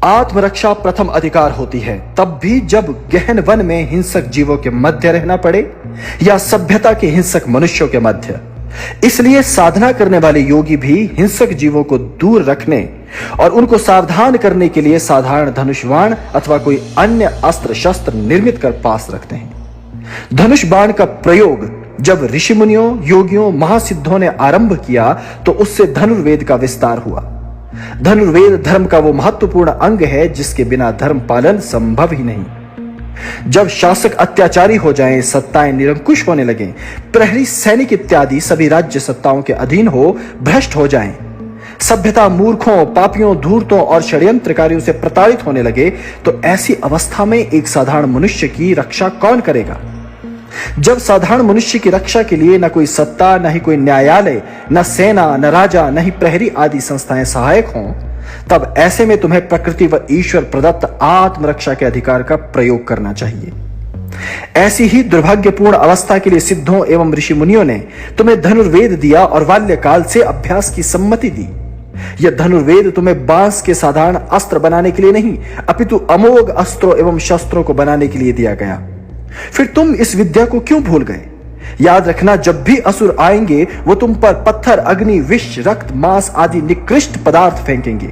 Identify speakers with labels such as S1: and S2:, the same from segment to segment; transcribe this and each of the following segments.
S1: आत्मरक्षा प्रथम अधिकार होती है, तब भी जब गहन वन में हिंसक जीवों के मध्य रहना पड़े या सभ्यता के हिंसक मनुष्यों के मध्य। इसलिए साधना करने वाले योगी भी हिंसक जीवों को दूर रखने और उनको सावधान करने के लिए साधारण धनुष बाण अथवा कोई अन्य अस्त्र शस्त्र निर्मित कर पास रखते हैं। धनुष बाण का प्रयोग जब ऋषि मुनियों, योगियों, महासिद्धों ने आरंभ किया तो उससे धनुर्वेद का विस्तार हुआ। धनुर्वेद धर्म का वो महत्वपूर्ण अंग है जिसके बिना धर्म पालन संभव ही नहीं। जब शासक अत्याचारी हो जाएं, सत्ताएं निरंकुश होने लगें, प्रहरी, सैनिक इत्यादि सभी राज्य सत्ताओं के अधीन हो भ्रष्ट हो जाएं, सभ्यता मूर्खों, पापियों, धूर्तों और षड्यंत्रकारियों से प्रताड़ित होने लगे, तो ऐसी अवस्था में एक साधारण मनुष्य की रक्षा कौन करेगा? जब साधारण मनुष्य की रक्षा के लिए न कोई सत्ता, न ही कोई न्यायालय, न सेना, न राजा, न ही प्रहरी आदि संस्थाएं सहायक हों, तब ऐसे में तुम्हें प्रकृति व ईश्वर प्रदत्त आत्मरक्षा के अधिकार का प्रयोग करना चाहिए। ऐसी ही दुर्भाग्यपूर्ण अवस्था के लिए सिद्धों एवं ऋषि मुनियों ने तुम्हें धनुर्वेद दिया और बाल्यकाल से अभ्यास की सम्मति दी। यह धनुर्वेद तुम्हें बांस के साधारण अस्त्र बनाने के लिए नहीं, अपितु अमोघ अस्त्रों एवं शस्त्रों को बनाने के लिए दिया गया। फिर तुम इस विद्या को क्यों भूल गए? याद रखना, जब भी असुर आएंगे वो तुम पर पत्थर, अग्नि, विष, रक्त, मांस आदि निकृष्ट पदार्थ फेंकेंगे।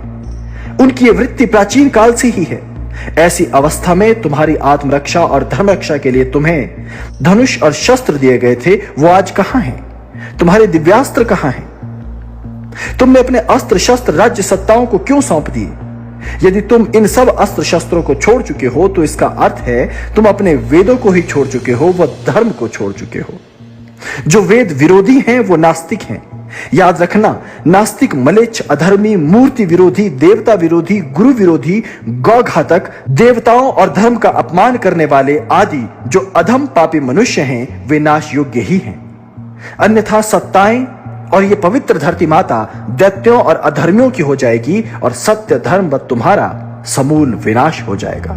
S1: उनकी यह वृत्ति प्राचीन काल से ही है। ऐसी अवस्था में तुम्हारी आत्मरक्षा और धर्म रक्षा के लिए तुम्हें धनुष और शस्त्र दिए गए थे, वो आज कहां हैं? तुम्हारे दिव्यास्त्र कहां हैं? तुमने अपने अस्त्र शस्त्र राज्य सत्ताओं को क्यों सौंप दिए? यदि तुम इन सब अस्त्र शस्त्रों को छोड़ चुके हो तो इसका अर्थ है तुम अपने वेदों को ही छोड़ चुके हो, वह धर्म को छोड़ चुके हो। जो वेद विरोधी हैं वो नास्तिक हैं। याद रखना, नास्तिक मलेच्छ, अधर्मी, मूर्ति विरोधी, देवता विरोधी, गुरु विरोधी, गौघातक, देवताओं और धर्म का अपमान करने वाले आदि जो अधम पापी मनुष्य हैं वे नाश योग्य ही हैं। अन्यथा सत्ताएं और ये पवित्र धरती माता दैत्यों और अधर्मियों की हो जाएगी और सत्य, धर्म व तुम्हारा समूल विनाश हो जाएगा।